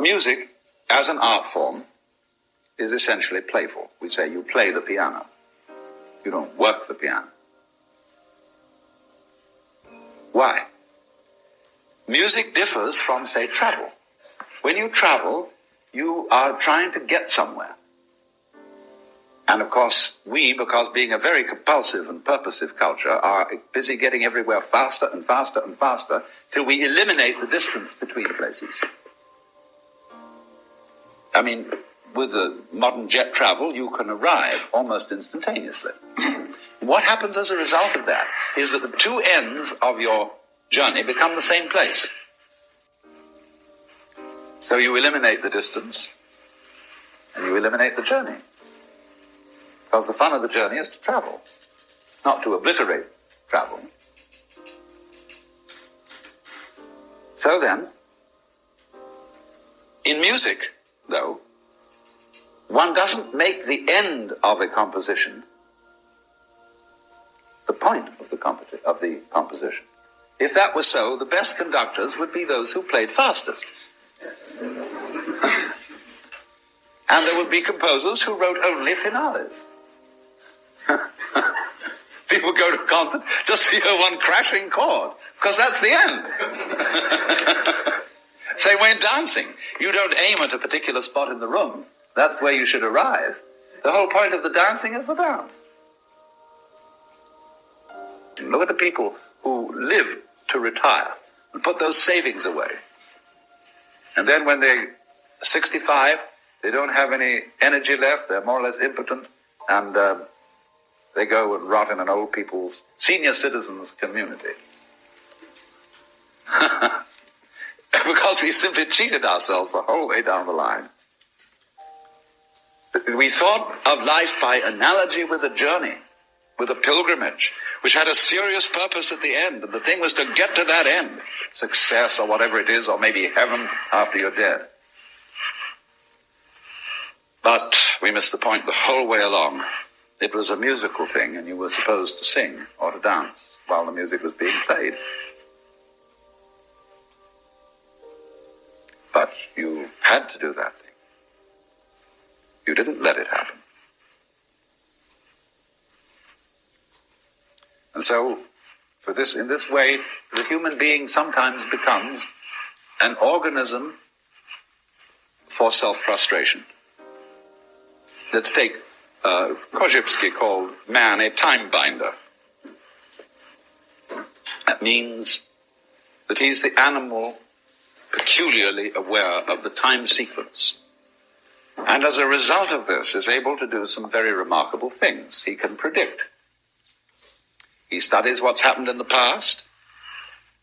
Music, as an art form, is essentially playful. We say you play the piano. You don't work the piano. Why? Music differs from, say, travel. When you travel, you are trying to get somewhere. And of course, we, because being a very compulsive and purposive culture, are busy getting everywhere faster and faster and faster till we eliminate the distance between places. I mean, with the modern jet travel, you can arrive almost instantaneously. What happens as a result of that is that the two ends of your journey become the same place. So you eliminate the distance, and you eliminate the journey. Because the fun of the journey is to travel, not to obliterate travel. So then, in music, though, one doesn't make the end of a composition the point of the composition. If that was so, the best conductors would be those who played fastest. And there would be composers who wrote only finales. People go to a concert just to hear one crashing chord, because that's the end. Same way in dancing. You don't aim at a particular spot in the room. That's where you should arrive. The whole point of the dancing is the dance. Look at the people who live to retire and put those savings away. And then when they're 65, they don't have any energy left, they're more or less impotent, and they go and rot in an old people's, senior citizens community. Because we've simply cheated ourselves the whole way down the line. We thought of life by analogy with a journey, with a pilgrimage, which had a serious purpose at the end, and the thing was to get to that end, success or whatever it is, or maybe heaven after you're dead. But we missed the point the whole way along. It was a musical thing, and you were supposed to sing or to dance while the music was being played. But you had to do that thing. You didn't let it happen. And so, in this way, the human being sometimes becomes an organism for self-frustration. Let's take Korzybski called man a time binder. That means that he's the animal peculiarly aware of the time sequence. And as a result of this, is able to do some very remarkable things. He can predict. He studies what's happened in the past,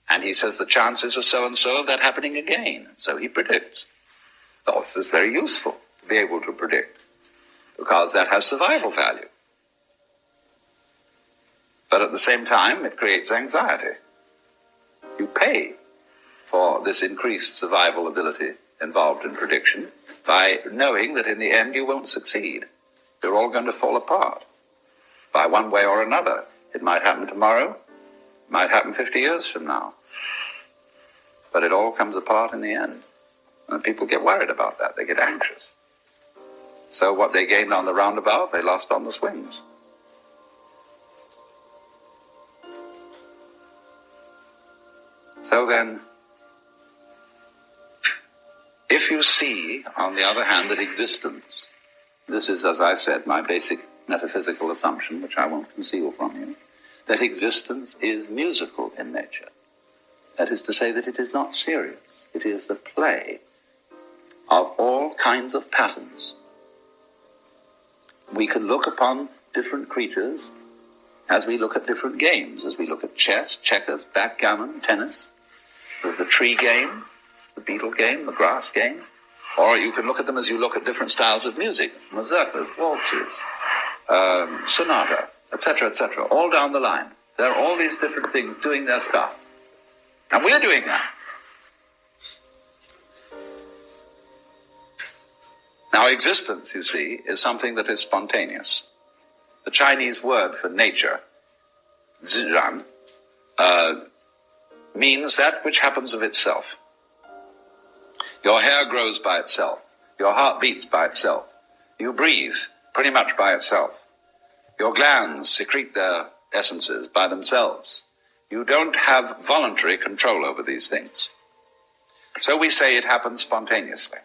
and he says the chances are so-and-so of that happening again. So he predicts. Oh, this is very useful to be able to predict, because that has survival value. But at the same time, it creates anxiety. You pay for this increased survival ability involved in prediction by knowing that in the end you won't succeed. You're all going to fall apart by one way or another. It might happen tomorrow, it might happen 50 years from now. But it all comes apart in the end. And people get worried about that. They get anxious. So what they gained on the roundabout, they lost on the swings. So then, if you see, on the other hand, that existence, this is, as I said, my basic metaphysical assumption, which I won't conceal from you, that existence is musical in nature. That is to say that it is not serious. It is the play of all kinds of patterns. We can look upon different creatures as we look at different games, as we look at chess, checkers, backgammon, tennis. There's the tree game, the beetle game, the grass game. Or you can look at them as you look at different styles of music, mazurkas, waltzes, sonata, etc., etc., all down the line. There are all these different things doing their stuff. And we're doing that. Now, existence, you see, is something that is spontaneous. The Chinese word for nature, zhiran, means that which happens of itself. Your hair grows by itself. Your heart beats by itself. You breathe pretty much by itself. Your glands secrete their essences by themselves. You don't have voluntary control over these things. So we say it happens spontaneously.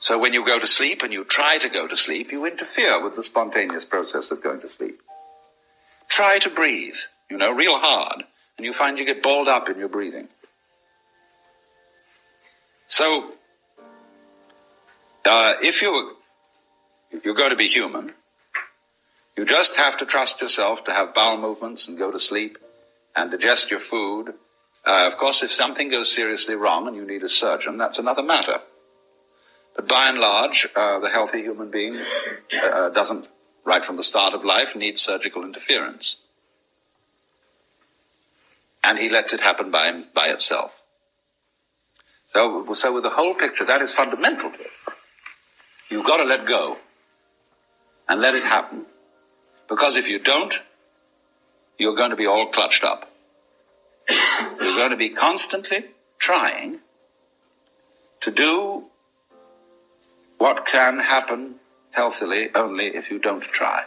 So when you go to sleep and you try to go to sleep, you interfere with the spontaneous process of going to sleep. Try to breathe, real hard, and you find you get balled up in your breathing. So, if you're going to be human, you just have to trust yourself to have bowel movements and go to sleep and digest your food. Of course, if something goes seriously wrong and you need a surgeon, that's another matter. But by and large, the healthy human being doesn't, right from the start of life, need surgical interference. And he lets it happen by itself. So with the whole picture, that is fundamental to it. You've got to let go and let it happen. Because if you don't, you're going to be all clutched up. You're going to be constantly trying to do what can happen healthily only if you don't try.